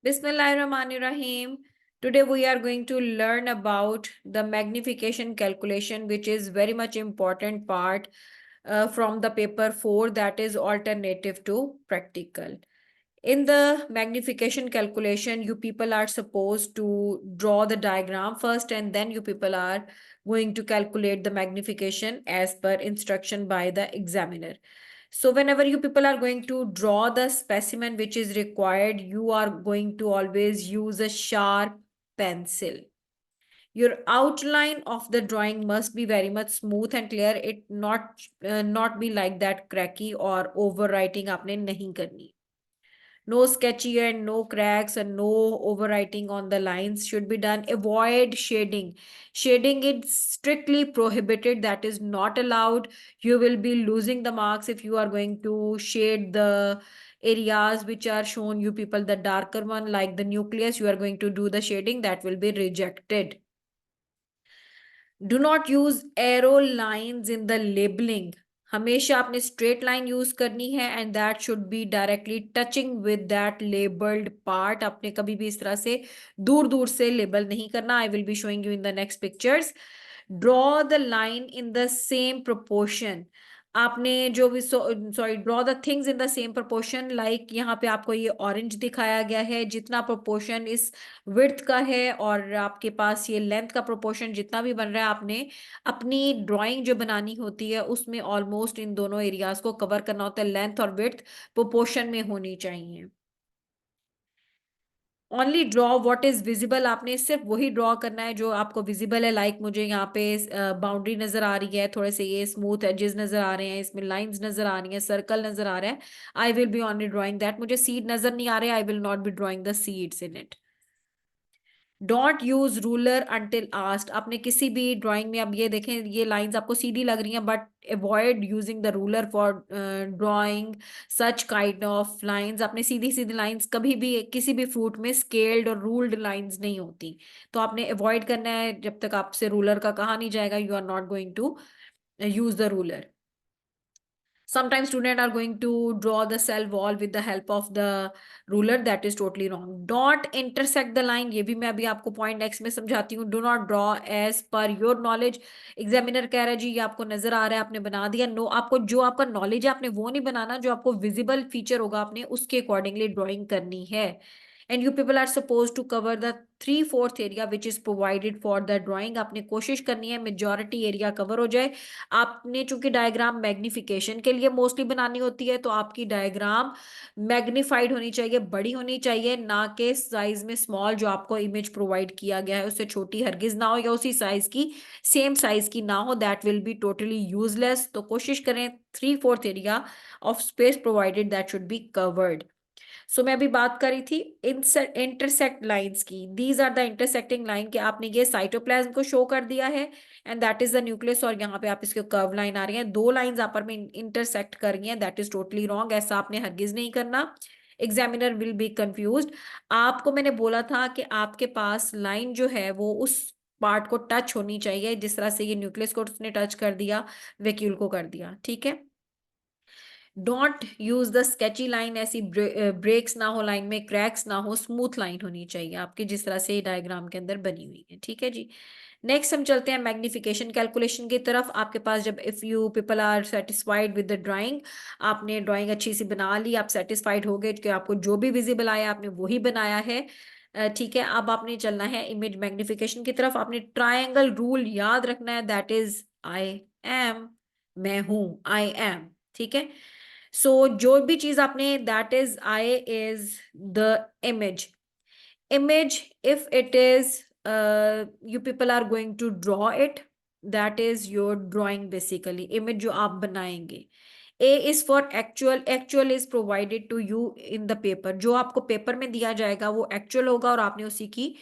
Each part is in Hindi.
Bismillahirrahmanirrahim. Today we are going to learn about the magnification calculation, which is very much important part from the paper 4, that is alternative to practical. In the magnification calculation, you people are supposed to draw the diagram first, and then you people are going to calculate the magnification as per instruction by the examiner. So whenever you people are going to draw the specimen which is required, you are going to always use a sharp pencil. Your outline of the drawing must be very much smooth and clear. It not be like that cracky or overwriting आपने नहीं करनी. No sketchy and no cracks and no overwriting on the lines should be done. Avoid shading. Shading is strictly prohibited. That is not allowed. You will be losing the marks if you are going to shade the areas which are shown you people, the darker one like the nucleus. You are going to do the shading, that will be rejected. Do not use arrow lines in the labeling. हमेशा आपने स्ट्रेट लाइन यूज करनी है and that should be directly touching with that labelled part. आपने कभी भी इस तरह से दूर दूर से लेबल नहीं करना. I will be showing you in the next pictures. Draw the line in the same proportion. आपने जो भी sorry draw the things in the same proportion. Like यहाँ पे आपको ये ऑरेंज दिखाया गया है. जितना प्रोपोर्शन इस विड्थ का है और आपके पास ये लेंथ का प्रोपोर्शन जितना भी बन रहा है, आपने अपनी ड्राइंग जो बनानी होती है उसमें ऑलमोस्ट इन दोनों एरियाज को कवर करना होता है. लेंथ और विड्थ प्रोपोर्शन में होनी चाहिए. Only draw what is visible. आपने सिर्फ वही ड्रॉ करना है जो आपको विजिबल है. लाइक मुझे यहाँ पे बाउंड्री नजर आ रही है, थोड़े से ये स्मूथ एजेस नजर आ रहे हैं, इसमें लाइंस नजर आ रही हैं, सर्कल नजर आ रहा है. I will be only drawing that. मुझे सीड नजर नहीं आ रहे, I will not be drawing the seeds in it. Don't use ruler until asked. आपने किसी भी ड्राइंग में, अब ये देखें ये लाइंस आपको सीधी लग रही हैं, but avoid using the ruler for drawing such kind of lines. आपने सीधी सीधी लाइंस कभी भी किसी भी फ्रूट में स्केल्ड और रूल्ड लाइंस नहीं होती, तो आपने अवॉइड करना है. जब तक आपसे रूलर का कहा नहीं जाएगा, you are not going to use the ruler. Sometimes students are going to draw the cell wall with the help of the ruler. That is totally wrong. Don't intersect the line. ये भी मैं अभी आपको point X में समझाती हूँ. Do not draw as per your knowledge. Examiner कह रहा है जी ये आपको नजर आ रहा है, आपने बना दिया. No, आपको जो आपका knowledge है आपने वो नहीं बनाना. जो आपको visible feature होगा आपने उसके accordingly drawing करनी है. And you people are supposed to cover the 3/4 area which is provided for the drawing. आपने कोशिश करनी है majority area cover हो जाए. आपने चूंकि डायग्राम मैग्निफिकेशन के लिए मोस्टली बनानी होती है, तो आपकी डायग्राम मैग्निफाइड होनी चाहिए, बड़ी होनी चाहिए, ना के साइज में स्मॉल. जो आपको इमेज प्रोवाइड किया गया है उससे छोटी हरगिज ना हो, या उसी साइज की सेम साइज की ना हो. That will be totally useless. तो कोशिश करें 3/4 area of space provided that should be covered. So मैं अभी बात कर रही थी इंटरसेक्ट लाइंस की. These are the intersecting line कि आपने ये साइटोप्लाज्म को शो कर दिया है and that is the nucleus, और यहाँ पे आप इसके कर्व लाइन आ रही है, दो लाइंस आपस में इंटरसेक्ट कर रही हैं. That is totally wrong. ऐसा आपने हरगिज नहीं करना. Examiner will be confused. आपको मैंने बोला था कि आपके पास लाइन जो है वो उस पार्ट को टच होनी चाहिए, जिस तरह से ये न्यूक्लियस को उसने टच कर दिया, वैक्यूल को कर दिया. ठीक है. Don't use the sketchy line. ऐसी ब्रेक्स ना हो लाइन में, क्रैक्स ना हो, स्मूथ लाइन होनी चाहिए आपकी, जिस तरह से डायग्राम के अंदर बनी हुई है. ठीक है जी. नेक्स्ट हम चलते हैं मैग्निफिकेशन कैलकुलेशन की तरफ. आपके पास जब if you people are satisfied with the drawing, आपने ड्राइंग अच्छी सी बना ली, आप सेटिस्फाइड हो गए कि आपको जो भी विजिबल आया आपने वही बनाया है. ठीक है. अब आपने चलना है इमेज मैग्निफिकेशन की तरफ. आपने ट्रायंगल रूल याद रखना है. दैट इज आई एम, मैं हूं, आई एम. ठीक है. सो जो भी चीज आपने, that is I is the image. image, if it is you people are going to draw it, that is your drawing basically. image जो आप बनाएंगे. A is for actual. actual is provided to you in the paper. जो आपको पेपर में दिया जाएगा वो एक्चुअल होगा और आपने उसी की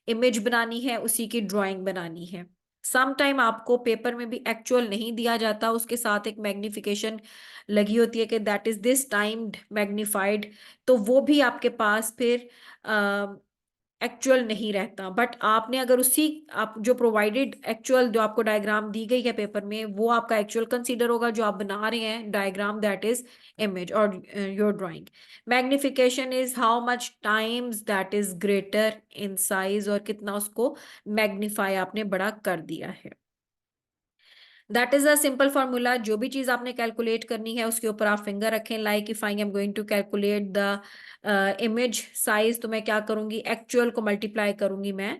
इमेज बनानी है, उसी की ड्राइंग बनानी है. सम टाइम आपको पेपर में भी एक्चुअल नहीं दिया जाता, उसके साथ एक मैग्निफिकेशन लगी होती है कि that is this timed magnified. तो वो भी आपके पास फिर एक्चुअल नहीं रहता, बट आपने अगर उसी आप जो प्रोवाइडेड एक्चुअल जो आपको डायग्राम दी गई है पेपर में वो आपका एक्चुअल कंसीडर होगा, जो आप बना रहे हैं डायग्राम दैट इज इमेज और your drawing. Magnification is how much times that is greater in size, और कितना उसको मैग्नीफाई आपने बड़ा कर दिया है। That is a simple formula. जो भी चीज आपने कैलकुलेट करनी है उसके ऊपर आप फिंगर रखें। Like if I am going to calculate the image size, तो मैं क्या करूंगी, एक्चुअल को मल्टीप्लाई करूंगी मैं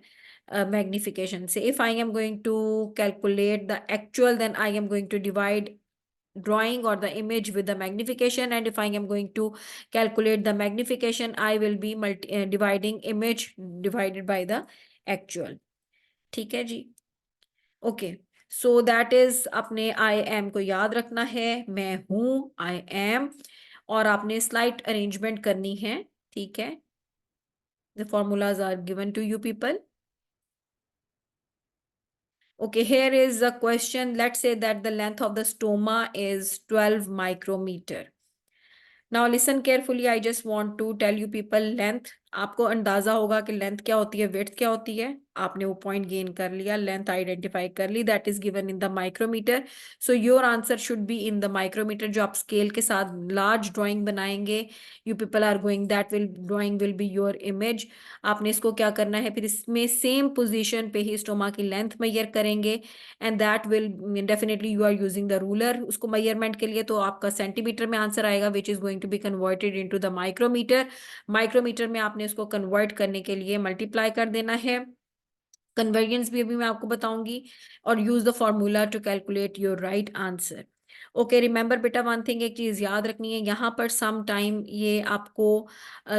मैग्निफिकेशन से। If I am going to calculate the actual then I am going to divide drawing or the image with the magnification, and if I am going to calculate the magnification I will be dividing image divided by the actual। ठीक है जी, ओके। सो दैट इज अपने आई एम को याद रखना है, मैं हूं, आई एम, और आपने स्लाइड अरेंजमेंट करनी है। ठीक है, the formulas are given to you people. Okay, here is a question. Let's say that the length of the stoma is 12 micrometer. Now listen carefully. I just want to tell you people length. आपको अंदाजा होगा कि लेंथ क्या होती है, विड्थ क्या होती है। आपने वो पॉइंट गेन कर लिया, लेंथ आइडेंटिफाई कर ली, that is given in the micrometer. So your answer should be in the micrometer. जो आप स्केल के साथ लार्ज ड्राइंग बनाएंगे, you people are going that will drawing will be your image. आपने इसको क्या करना है, फिर इसमें सेम पोजीशन पे ही स्टोमा की लेंथ मेजर करेंगे, and that will definitely you are using the ruler उसको मेजरमेंट के लिए, तो आपका सेंटीमीटर में आंसर आएगा which is going to be converted into the micrometre. Micrometre में आपने उसको कन्वर्ट करने के लिए मल्टीप्लाई कर देना है। कन्वर्जेंस भी अभी मैं आपको बताऊंगी, और use the formula to calculate your right answer. Okay, remember बेटा वन थिंग, एक चीज याद रखनी है, यहाँ पर सम टाइम ये आपको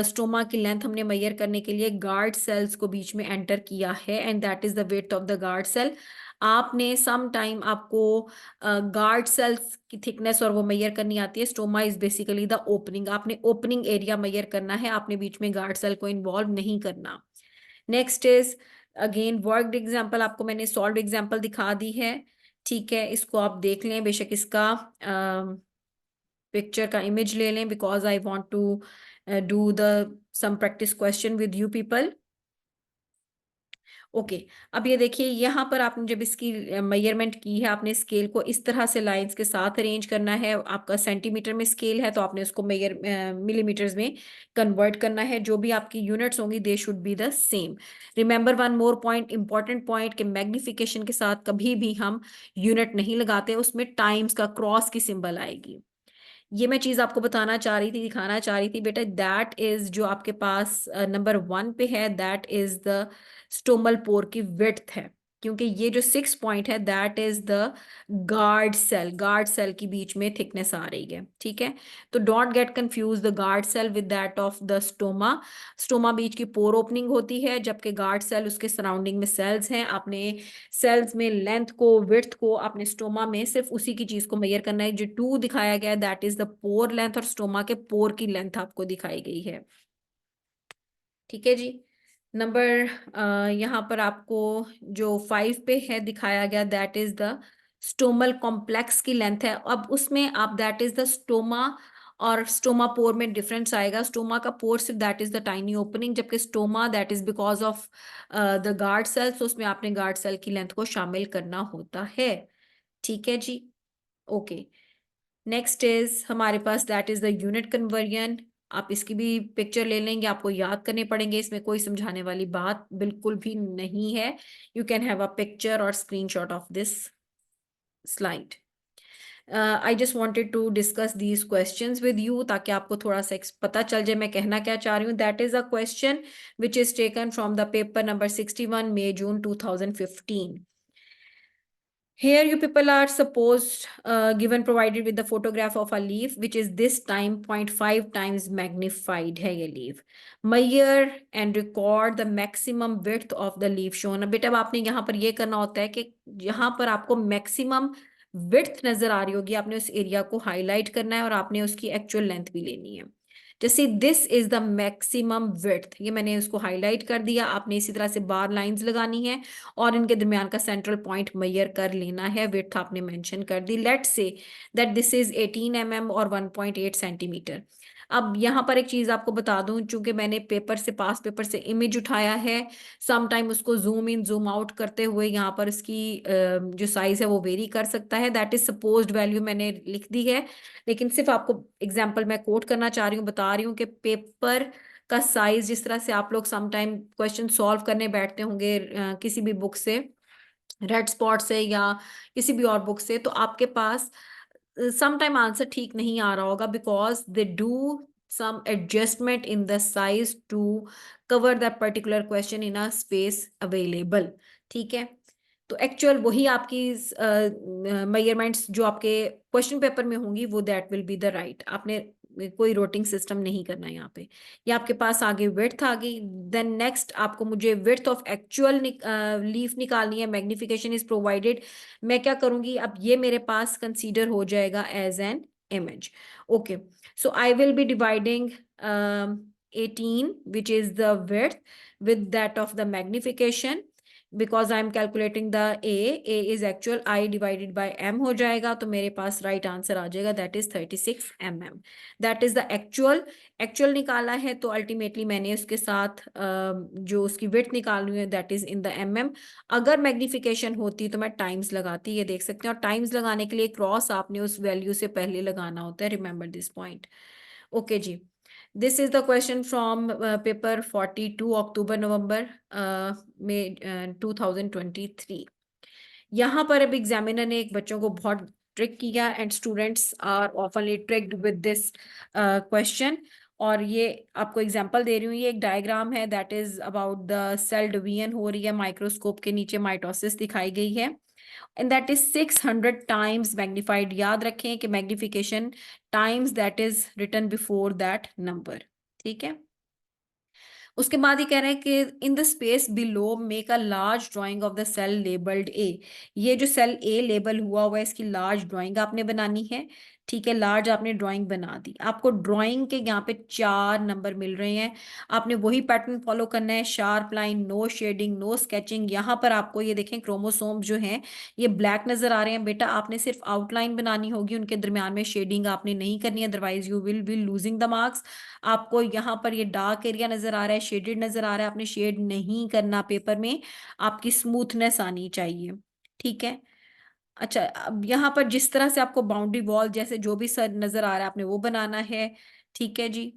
स्टोमा की लेंथ हमने मेजर करने के लिए गार्ड सेल्स को बीच में एंटर किया है, and that is the width of the guard cell. आपने सम टाइम आपको गार्ड सेल्स की थिकनेस और वो मेजर करनी आती है। Stoma is basically the opening, आपने ओपनिंग एरिया मेजर करना है, आपने बीच में गार्ड सेल को इन्वॉल्व नहीं करना। Next is again worked example, आपको मैंने सॉल्व एग्जाम्पल दिखा दी है। ठीक है, इसको आप देख लें, बेशक इसका पिक्चर का इमेज ले लें, because I want to do the some practice question with you people. Okay, अब ये देखिए, यहाँ पर आपने जब इसकी मेजरमेंट की है, आपने स्केल को इस तरह से लाइंस के साथ अरेंज करना है। आपका सेंटीमीटर में स्केल है तो आपने उसको मेजर मिलीमीटर्स में कन्वर्ट करना है। जो भी आपकी यूनिट्स होंगी they should be the same. Remember one more point, important point, कि मैग्निफिकेशन के साथ कभी भी हम यूनिट नहीं लगाते, उसमें टाइम्स का क्रॉस की सिंबल आएगी। ये मैं चीज आपको बताना चाह रही थी, दिखाना चाह रही थी बेटा। दैट इज जो आपके पास नंबर 1 पे है, that is the stomal pore की विड्थ है, क्योंकि ये जो 6 पॉइंट है that is the guard cell की बीच में थिकनेस आ रही है। ठीक है, तो don't get confuse the guard cell with that of the stoma. Stoma बीच की पोर ओपनिंग होती है, जबकि गार्ड सेल उसके सराउंडिंग में सेल्स हैं। आपने सेल्स में लेंथ को, विड्थ को, आपने स्टोमा में सिर्फ उसी की चीज को मेजर करना है। जो 2 दिखाया गया है that is the pore length, और स्टोमा के पोर की लेंथ आपको दिखाई गई है। ठीक है जी, नंबर यहाँ पर आपको जो 5 पे है दिखाया गया, that is the stomal complex की लेंथ है। अब उसमें आप दैट इज द स्टोमा और स्टोमा पोर में डिफरेंस आएगा। स्टोमा का पोर सिर्फ that is the tiny opening, जबकि stoma that is because of the guard cell, तो उसमें आपने गार्ड सेल की लेंथ को शामिल करना होता है। ठीक है जी, ओके। नेक्स्ट इज हमारे पास that is the unit conversion. आप इसकी भी पिक्चर ले लेंगे, आपको याद करने पड़ेंगे, इसमें कोई समझाने वाली बात बिल्कुल भी नहीं है। You can have a picture और screenshot of this slide. I just wanted to discuss these question with you, ताकि आपको थोड़ा सा पता चल जाए मैं कहना क्या चाह रही हूँ। That is a question which is taken from the paper number 61 May June 2015। Here you people are supposed given provided with the photograph of a leaf which is this time 0.5 times magnified है ये leaf. Measure and record the maximum width of the leaf shown. बेटा अब आपने यहाँ पर ये करना होता है कि यहाँ पर आपको maximum width नजर आ रही होगी, आपने उस एरिया को हाईलाइट करना है और आपने उसकी एक्चुअल लेंथ भी लेनी है। जैसे this is the maximum width, ये मैंने उसको हाईलाइट कर दिया। आपने इसी तरह से बार लाइंस लगानी है और इनके दरमियान का सेंट्रल पॉइंट मेजर कर लेना है। विड्थ आपने मेंशन कर दी। Let's say that this is 18 mm और 1.8 सेंटीमीटर। अब यहाँ पर एक चीज आपको बता दूं, चूंकि मैंने पेपर से, पास पेपर से इमेज उठाया है, सम टाइम उसको जूम इन जूम आउट करते हुए यहाँ पर इसकी जो साइज है वो वेरी कर सकता है। दैट इज सपोज्ड वैल्यू मैंने लिख दी है, लेकिन सिर्फ आपको एग्जाम्पल मैं कोट करना चाह रही हूँ, बता रही हूँ कि पेपर का साइज, जिस तरह से आप लोग सम टाइम क्वेश्चन सॉल्व करने बैठते होंगे किसी भी बुक से, रेड स्पॉट से या किसी भी और बुक से, तो आपके पास सम टाइम आंसर ठीक नहीं आ रहा होगा, because they do some adjustment in the size to cover that particular question in a space available। ठीक है, तो एक्चुअल वही आपकी मेजरमेंट्स जो आपके क्वेश्चन पेपर में होंगी वो that will be the right. आपने कोई रोटिंग सिस्टम नहीं करना है यहाँ पे। ये आपके पास आगे विड्थ आ गई। देन नेक्स्ट आपको मुझे विड्थ ऑफ एक्चुअल लीफ निकालनी है। Magnification is provided. मैं क्या करूंगी, अब ये मेरे पास कंसीडर हो जाएगा as an image. Okay, so I will be dividing 18, which is the width, with that of the magnification, because I am calculating the A is actual, I divided by M हो जाएगा, तो मेरे पास right answer आ जाएगा, that is 36 mm। that is the actual निकाला है, तो ultimately मैंने उसके साथ जो उसकी width निकालनी है that is in the mm। अगर मैग्निफिकेशन होती तो मैं टाइम्स लगाती, ये देख सकते हैं, और टाइम्स लगाने के लिए क्रॉस आपने उस वैल्यू से पहले लगाना होता है, रिमेंबर दिस पॉइंट। ओके जी, this is the question from paper 42 October November में 2023। यहाँ पर अब एग्जामिनर ने एक बच्चों को बहुत ट्रिक किया, and students are oftenly tricked with this question. और ये आपको एग्जांपल दे रही हूँ, ये एक डायग्राम है that is about the cell division हो रही है, माइक्रोस्कोप के नीचे माइटोसिस दिखाई गई है, and that is 600 times magnified. याद रखें कि magnification times that is written before that number. ठीक है, उसके बाद ही कह रहे हैं कि in the space below make a large drawing of the cell labelled A. ये जो सेल ए लेबल हुआ हुआ है इसकी लार्ज ड्राइंग आपने बनानी है। ठीक है, लार्ज आपने ड्राइंग बना दी। आपको ड्राइंग के यहाँ पे 4 नंबर मिल रहे हैं। आपने वही पैटर्न फॉलो करना है, sharp line, no shading, no sketching. यहाँ पर आपको ये देखें क्रोमोसोम जो हैं ये ब्लैक नजर आ रहे हैं बेटा, आपने सिर्फ आउटलाइन बनानी होगी, उनके दरमियान में शेडिंग आपने नहीं करनी है, otherwise you will be losing the marks. आपको यहाँ पर ये डार्क एरिया नजर आ रहा है, शेडेड नजर आ रहा है, आपने शेड नहीं करना पेपर में, आपकी स्मूथनेस आनी चाहिए। ठीक है, अच्छा, अब यहाँ पर जिस तरह से आपको बाउंड्री वॉल जैसे जो भी सर नजर आ रहा है आपने वो बनाना है। ठीक है जी,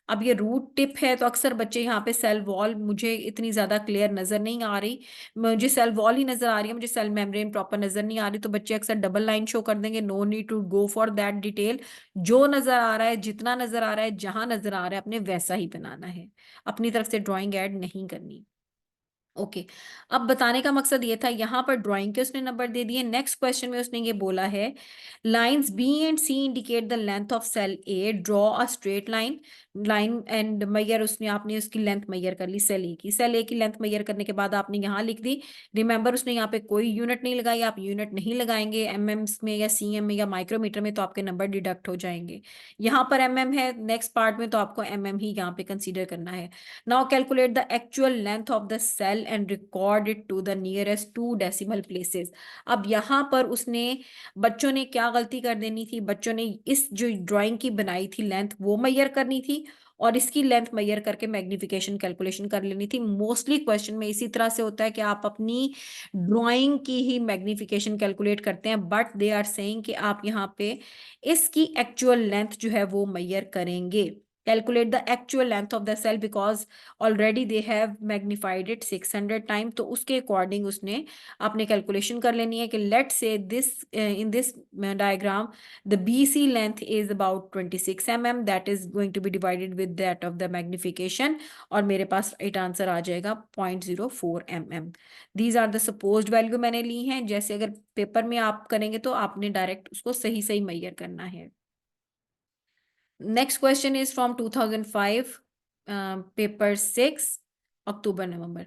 अब ये रूट टिप है, तो अक्सर बच्चे यहाँ पे सेल वॉल मुझे इतनी ज्यादा क्लियर नजर नहीं आ रही, मुझे सेल वॉल ही नजर आ रही है, मुझे सेल मेम्ब्रेन प्रॉपर नजर नहीं आ रही, तो बच्चे अक्सर डबल लाइन शो कर देंगे। No need to go for that detail. जो नजर आ रहा है, जितना नजर आ रहा है, जहां नजर आ रहा है, अपने वैसा ही बनाना है, अपनी तरफ से ड्रॉइंग ऐड नहीं करनी। ओके, अब बताने का मकसद ये था, यहाँ पर ड्राइंग के उसने नंबर दे दिए। नेक्स्ट क्वेश्चन में उसने ये बोला है, lines B and C indicate the length of cell A, draw a straight line. Line and मैयर, उसने आपने उसकी लेंथ मैयर कर ली सेल ए की। सेल ए की लेंथ मैयर करने के बाद आपने यहाँ लिख दी। रिमेंबर उसने यहाँ पे कोई यूनिट नहीं लगाई, आप यूनिट नहीं लगाएंगे एमएम्स में या सीएम में या माइक्रोमीटर में, तो आपके नंबर डिडक्ट हो जाएंगे। यहाँ पर एमएम है, नेक्स्ट पार्ट में तो आपको एमएम ही यहाँ पे कंसीडर करना है। Now calculate the actual length of the cell and record it to the nearest 2 decimal places। अब यहाँ पर उसने, बच्चों ने क्या गलती कर देनी थी, बच्चों ने इस जो ड्राइंग की बनाई थी लेंथ वो मैयर करनी थी, और इसकी लेंथ मैयर करके मैग्निफिकेशन कैलकुलेशन कर लेनी थी। मोस्टली क्वेश्चन में इसी तरह से होता है कि आप अपनी ड्राइंग की ही मैग्निफिकेशन कैलकुलेट करते हैं, बट दे आर सेइंग कि आप यहाँ पे इसकी एक्चुअल लेंथ जो है वो मैयर करेंगे। Calculate the actual length of the cell because already they have magnified it 600 times। तो उसके अकॉर्डिंग उसने आपने कैलकुलेशन कर लेनी है कि लेट से this in this diagram the BC length is about 26 mm, that is going to be divided with that of the magnification, और मेरे पास राइट आंसर आ जाएगा 0.04 mm। These are the supposed value मैंने ली हैं। जैसे अगर पेपर में आप करेंगे तो आपने डायरेक्ट उसको सही सही मैयर करना है। Next question is from 2005, paper 6, October, November.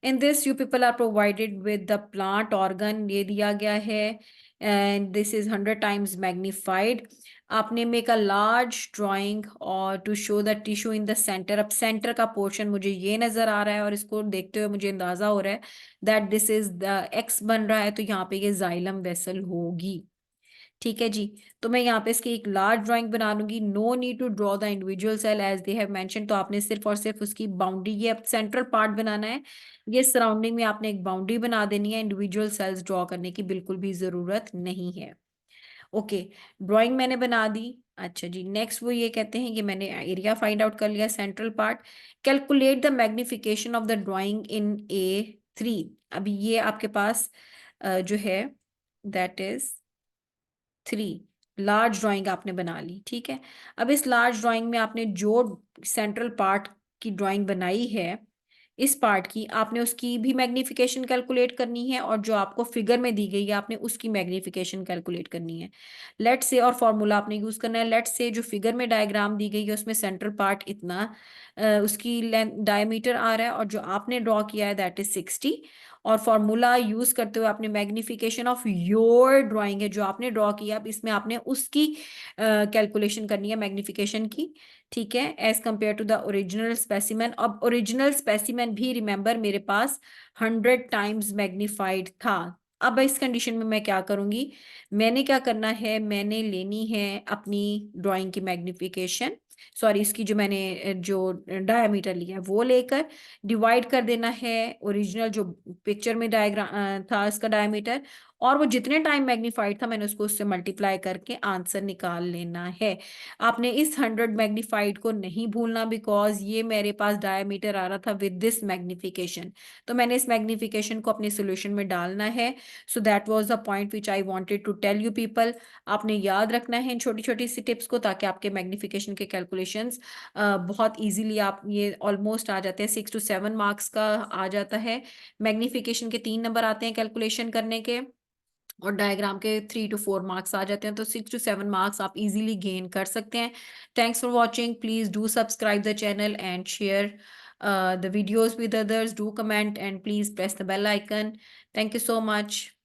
In this, you people are provided with the plant organ, ये दिया गया है, and this is 100 times magnified। आपने make a large drawing और to show the tissue in the center। अब center का portion मुझे ये नजर आ रहा है, और इसको देखते हुए मुझे अंदाजा हो रहा है that this is the X बन रहा है, तो यहाँ पे ये xylem vessel होगी। ठीक है जी। तो मैं यहाँ पे इसकी एक लार्ज ड्राइंग बना लूंगी। No need to draw the individual cell as they have mention, तो आपने सिर्फ और सिर्फ उसकी बाउंड्री, ये सेंट्रल पार्ट बनाना है, ये सराउंडिंग में आपने एक बाउंड्री बना देनी है, इंडिविजुअल सेल्स ड्रॉ करने की बिल्कुल भी जरूरत नहीं है। ओके, ड्राइंग मैंने बना दी। अच्छा जी, नेक्स्ट वो ये कहते हैं कि मैंने एरिया फाइंड आउट कर लिया, central part. Calculate the magnification of the drawing in A3। अभी ये आपके पास जो है दैट इज 3, लार्ज ड्राइंग आपने बना ली, ठीक है। अब इस लार्ज ड्राइंग में आपने जो सेंट्रल पार्ट की ड्राइंग बनाई है, इस पार्ट की आपने उसकी भी मैग्निफिकेशन कैलकुलेट करनी है, और जो आपको फिगर में दी गई है आपने उसकी मैग्निफिकेशन कैलकुलेट करनी है। लेट से, और फॉर्मूला आपने यूज करना है, लेट से जो फिगर में डायग्राम दी गई है उसमें सेंट्रल पार्ट इतना उसकी लेंथ डायमीटर आ रहा है, और जो आपने ड्रॉ किया है दैट इज 60, और फॉर्मूला यूज करते हुए आपने मैग्निफिकेशन ऑफ योर ड्राइंग है जो आपने ड्रॉ किया, अब इसमें आपने उसकी कैलकुलेशन करनी है मैग्निफिकेशन की, ठीक है, as compare to the original specimen. अब ओरिजिनल स्पेसिमेन भी रिमेंबर मेरे पास 100 टाइम्स मैग्निफाइड था। अब इस कंडीशन में मैं क्या करूंगी, मैंने क्या करना है, मैंने लेनी है अपनी ड्राइंग की मैग्निफिकेशन, सॉरी इसकी जो मैंने जो डायमीटर लिया है वो लेकर डिवाइड कर देना है ओरिजिनल जो पिक्चर में डायग्राम था इसका डायमीटर, और वो जितने टाइम मैग्नीफाइड था मैंने उसको उससे मल्टीप्लाई करके आंसर निकाल लेना है। आपने इस 100 मैग्नीफाइड को नहीं भूलना, बिकॉज ये मेरे पास डायमीटर आ रहा था विद दिस मैग्निफिकेशन, तो मैंने इस मैग्निफिकेशन को अपने सोल्यूशन में डालना है। So that was the point which I wanted to tell you people. आपने याद रखना है इन छोटी छोटी सी टिप्स को, ताकि आपके मैग्निफिकेशन के कैलकुलेशंस बहुत इजीली आप ये ऑलमोस्ट आ जाते हैं, 6 to 7 मार्क्स का आ जाता है। मैग्निफिकेशन के 3 नंबर आते हैं कैलकुलेशन करने के, और डायग्राम के 3 to 4 मार्क्स आ जाते हैं, तो 6 to 7 मार्क्स आप इजीली गेन कर सकते हैं। Thanks for watching, please do subscribe the channel and share the videos with others, do comment and please press the bell icon. Thank you so much.